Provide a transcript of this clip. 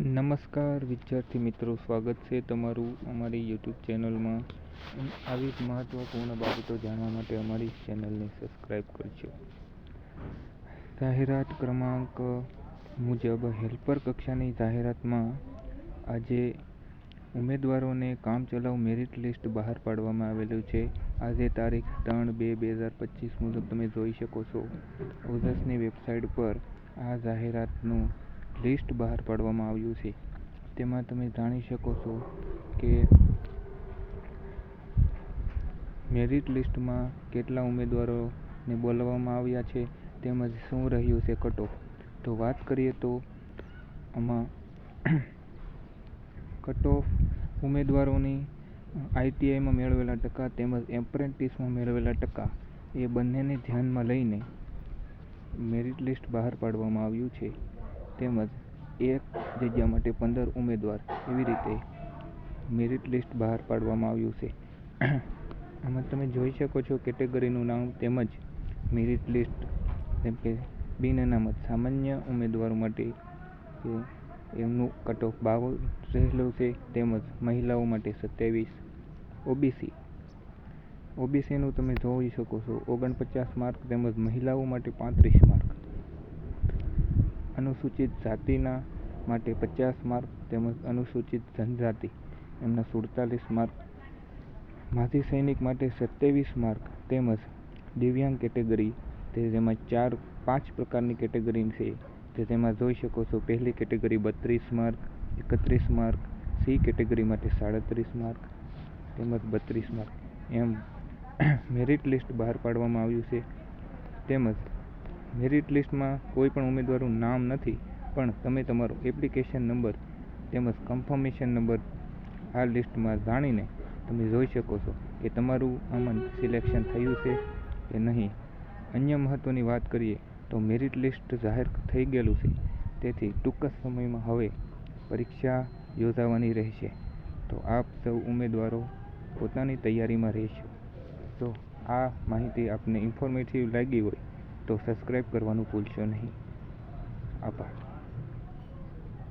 નમસ્કાર વિદ્યાર્થી મિત્રો, સ્વાગત છે તમારું અમારી યુટ્યુબ ચેનલમાં. આવી જ મહત્વપૂર્ણ બાબતો જાણવા માટે અમારી ચેનલને સબસ્ક્રાઈબ કરજો. જાહેરાત ક્રમાંક મુજબ હેલ્પર કક્ષાની જાહેરાતમાં આજે ઉમેદવારોને કામચલાઉ મેરિટ લિસ્ટ બહાર પાડવામાં આવેલું છે. આજે તારીખ 3/2/2025 મુજબ તમે જોઈ શકો છો, ઓજસની વેબસાઇટ પર આ જાહેરાતનું લિસ્ટ બહાર પાડવામાં આવ્યું છે. તેમાં તમે જાણી શકો છો કે મેરિટ લિસ્ટમાં કેટલા ઉમેદવારોને બોલાવવામાં આવ્યા છે તેમજ શું રહ્યું છે કટ ઓફ. તો વાત કરીએ તો આમાં કટ ઓફ ઉમેદવારોની ITIમાં મેળવેલા ટકા તેમજ એપ્રેન્ટિસમાં મેળવેલા ટકા એ બંનેને ધ્યાનમાં લઈને મેરિટ લિસ્ટ બહાર પાડવામાં આવ્યું છે. તેમજ એક જગ્યા માટે 15 ઉમેદવાર, એવી રીતે મેરિટ લિસ્ટ બહાર પાડવામાં આવ્યું છે. આમાં તમે જોઈ શકો છો કેટેગરીનું નામ તેમજ મેરિટ લિસ્ટ, જેમ કે બિન અનામત સામાન્ય ઉમેદવારો માટે એમનું કટ ઓફ 52 રહેલું છે. તેમજ મહિલાઓ માટે 27, OBCનું તમે જોઈ શકો છો 49 માર્ક તેમજ મહિલાઓ માટે 35 માર્ક. અનુસૂચિત જાતિના માટે 50 માર્ક તેમજ અનુસૂચિત જનજાતિ એમના 47 માર્ક. માજી સૈનિક માટે 27 માર્ક તેમજ દિવ્યાંગ કેટેગરી, તે જેમાં 5 પ્રકારની કેટેગરી છે, તે તેમાં જોઈ શકો છો. પહેલી category 32 mark, 31 mark. C category માટે 37 માર્ક તેમજ 32 માર્ક. એમ મેરિટ લિસ્ટ બહાર પાડવામાં આવ્યું છે. તેમજ મેરિટ લિસ્ટમાં કોઈ પણ ઉમેદવારનું નામ નથી, પણ તમે તમારો એપ્લિકેશન નંબર તેમજ કન્ફર્મેશન નંબર આ લિસ્ટમાં જાણીને તમે જોઈ શકો છો કે તમારું આમાં સિલેક્શન થયું છે કે નહીં. અન્ય મહત્વની વાત કરીએ તો મેરિટ લિસ્ટ જાહેર થઈ ગયેલું છે, તેથી ટૂંક જ સમયમાં હવે પરીક્ષા યોજાવાની રહેશે. તો આપ સૌ ઉમેદવારો પોતાની તૈયારીમાં રહેશો. તો આ માહિતી આપને ઇન્ફોર્મેટિવ લાગી હોય તો સબસ્ક્રાઈબ કરવાનું ભૂલશો નહીં. આભાર.